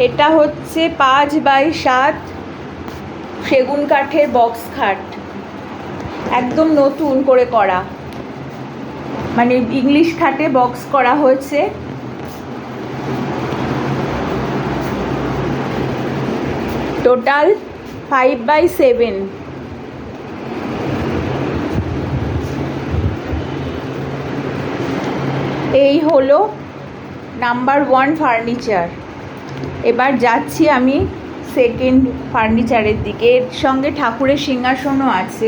এটা হচ্ছে 5x7 সেগুন কাঠের বক্স খাট, একদম নতুন করে করা, মানে ইংলিশ খাটে বক্স করা হয়েছে। Total 5x7। এই হলো নাম্বার 1 ফার্নিচার। এবার যাচ্ছি আমি সেকেন্ড ফার্নিচারের দিকে। এর সঙ্গে ঠাকুরের সিংহাসনও আছে,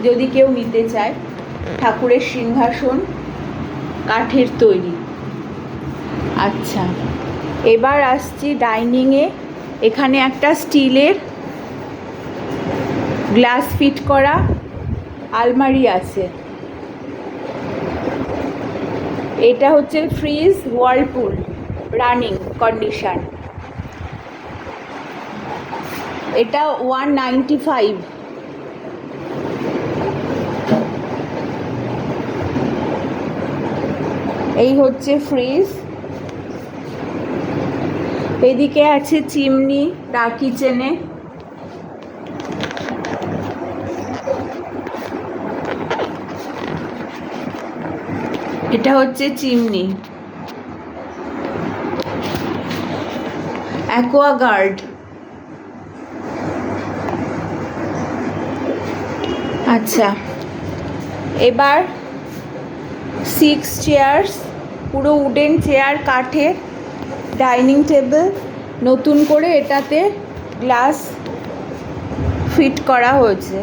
যদি কেউ নিতে চায়। ঠাকুরের সিংহাসন কাঠের তৈরি। আচ্ছা, এবার আসছি ডাইনিংয়ে। এখানে একটা স্টিলের গ্লাস ফিট করা আলমারি আছে। এটা হচ্ছে ফ্রিজ ওয়ার্লপুল, রানিং কন্ডিশন। এটা 195। এই হচ্ছে ফ্রিজ। এদিকে আছে চিমনি ডার্ক কিচেনে। এটা হচ্ছে চিমনি, অ্যাকোয়াগার্ড। আচ্ছা, এবার 6 চেয়ার্স, পুরো উডেন চেয়ার, কাঠের ডাইনিং টেবিল, নতুন করে এটাতে গ্লাস ফিট করা হয়েছে।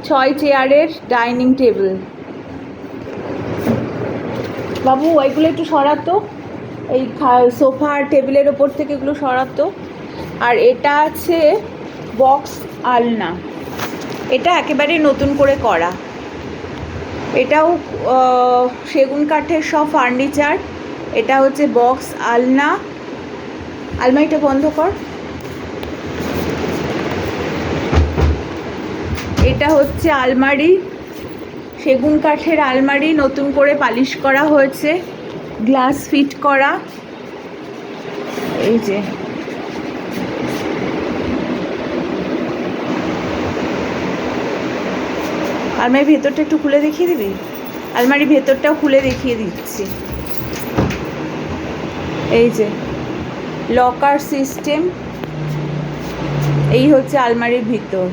6 চেয়ারের ডাইনিং টেবিল। বাবু ওইগুলো একটু সরাতো, এই সোফা আর টেবিলের ওপর থেকে এগুলো সরাতো। আর এটা আছে বক্স আলনা, এটা একেবারে নতুন করে করা। এটাও সেগুন কাঠের সব ফার্নিচার। এটা হচ্ছে বক্স আলনা। আলমারিটা বন্ধ কর। এটা হচ্ছে আলমারি, সেগুন কাঠের আলমারি, নতুন করে পালিশ করা হয়েছে, গ্লাস ফিট করা। এই যে আলমারির ভেতরটা একটু খুলে দেখিয়ে দিবি? আলমারির ভেতরটাও খুলে দেখিয়ে দিচ্ছি। এই যে লকার সিস্টেম। এই হচ্ছে আলমারির ভিতর।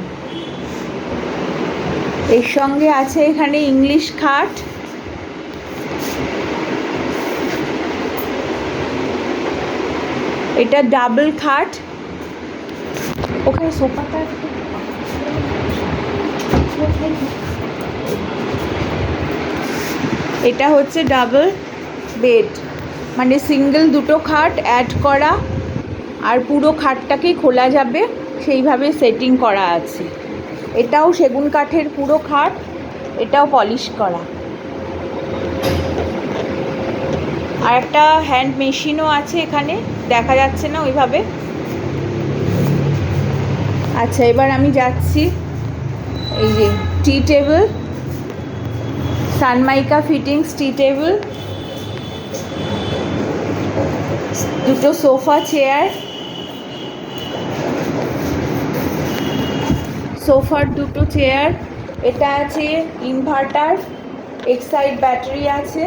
এর সঙ্গে আছে এখানে ইংলিশ খাট। এটা ডাবল খাট। ওখানে সোফাটা, এটা হচ্ছে ডাবল বেড, মানে সিঙ্গেল দুটো খাট অ্যাড করা, আর পুরো খাটটাকেই খোলা যাবে সেইভাবে সেটিং করা আছে। এটাও সেগুন কাঠের পুরো খাট, এটাও পলিশ করা। আর একটা হ্যান্ড মেশিনও আছে এখানে, দেখা যাচ্ছে না ওইভাবে। আচ্ছা, এবার আমি যাচ্ছি। এই যে টি টেবিল, সানমাইকা ফিটিংস টি টেবিল, দুটো সোফা চেয়ার, সোফার দুটো চেয়ার। এটা আছে ইনভার্টার, এক্সাইড ব্যাটারি আছে।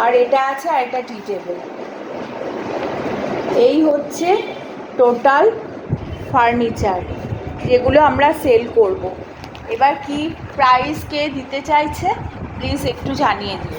আর এটা আছে আর একটা টি টেবিল। এই হচ্ছে টোটাল ফার্নিচার যেগুলো আমরা সেল করব। এবার কি প্রাইস কে দিতে চাইছে প্লিজ একটু জানিয়ে দিন।